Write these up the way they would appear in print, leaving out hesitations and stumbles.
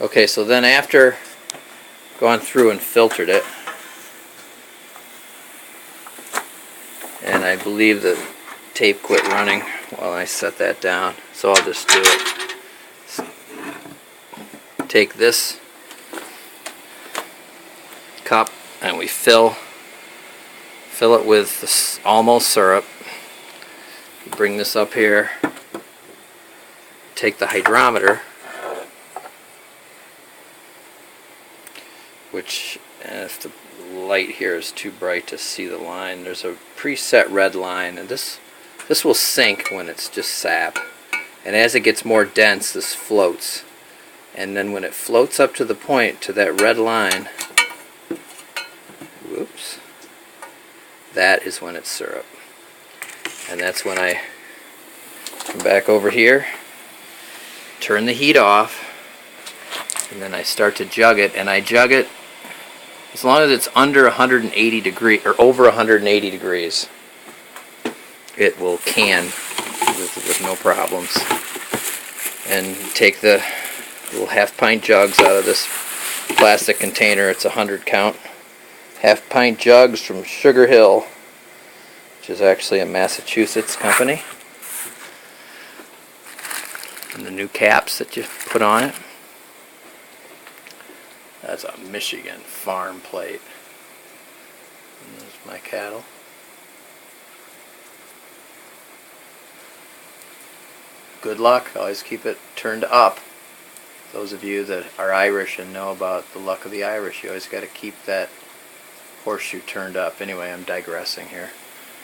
Okay, so then after gone through and filtered it, and I believe the tape quit running while I set that down, so I'll just do it. Take this cup and we fill it with this almost syrup. Bring this up here, take the hydrometer, which, if the light here is too bright to see the line, there's a preset red line, and this will sink when it's just sap, and as it gets more dense this floats, and then when it floats up to the point to that red line, whoops, that is when it's syrup. And that's when I come back over here, turn the heat off, and then I start to jug it, and I jug it as long as it's under 180 degrees or over 180 degrees. It will can with no problems. And take the little half-pint jugs out of this plastic container. It's 100 count. Half-pint jugs from Sugar Hill, which is actually a Massachusetts company. And the new caps that you put on it. That's a Michigan farm plate. And there's my cattle. Good luck. Always keep it turned up. Those of you that are Irish and know about the luck of the Irish, you always got to keep that horseshoe turned up. Anyway, I'm digressing here.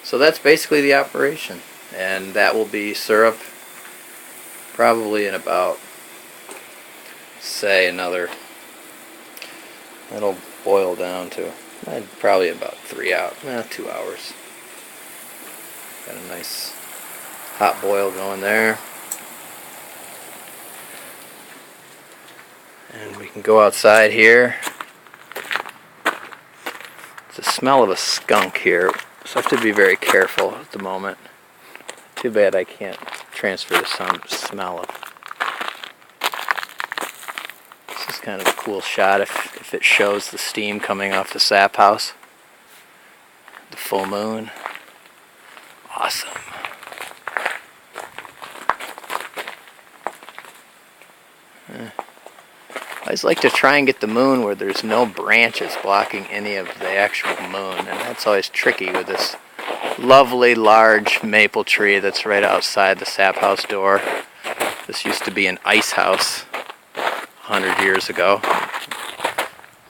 So that's basically the operation, and that will be syrup probably in about, say, another, it'll boil down to probably about 2 hours. Got a nice hot boil going there. And we can go outside here. It's the smell of a skunk here, so I have to be very careful at the moment. Too bad I can't transfer the smell of. This is kind of a cool shot if it shows the steam coming off the sap house. The full moon. Awesome. I always like to try and get the moon where there's no branches blocking any of the actual moon, and that's always tricky with this lovely large maple tree that's right outside the sap house door. This used to be an ice house 100 years ago.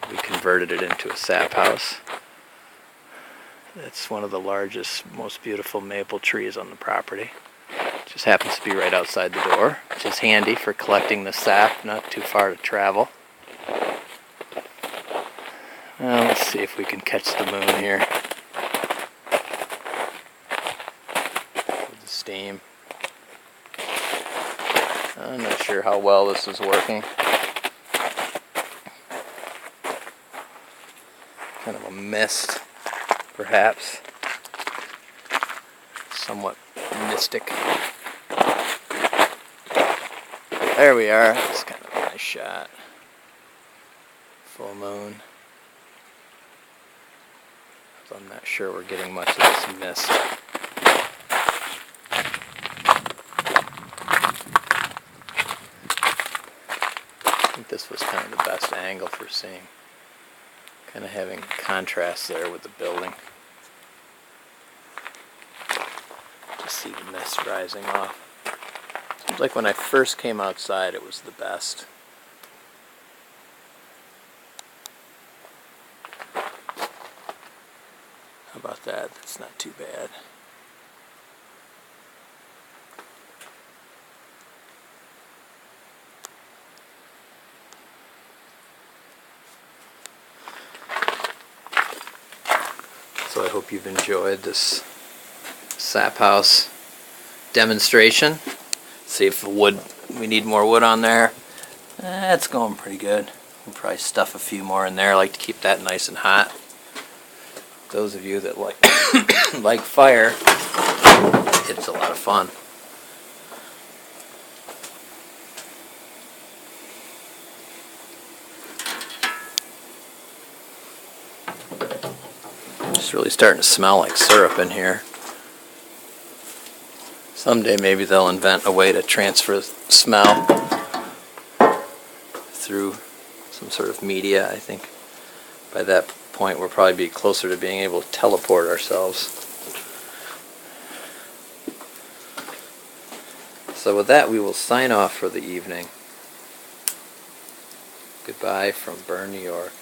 We converted it into a sap house. It's one of the largest, most beautiful maple trees on the property. Just happens to be right outside the door, which is handy for collecting the sap, not too far to travel. Well, let's see if we can catch the moon here. With the steam. I'm not sure how well this is working. Kind of a mist, perhaps. Somewhat mystic. There we are. It's kind of a nice shot. Full moon. So I'm not sure we're getting much of this mist. I think this was kind of the best angle for seeing. Kind of having contrast there with the building. Just see the mist rising off. Seems like when I first came outside it was the best. How about that? That's not too bad. So I hope you've enjoyed this sap house demonstration. See if the wood, we need more wood on there. It's going pretty good. We'll probably stuff a few more in there. I like to keep that nice and hot. Those of you that like like fire, it's a lot of fun. It's really starting to smell like syrup in here. Someday maybe they'll invent a way to transfer smell through some sort of media. I think by that point we'll probably be closer to being able to teleport ourselves. So with that, we will sign off for the evening. Goodbye from Bern, New York.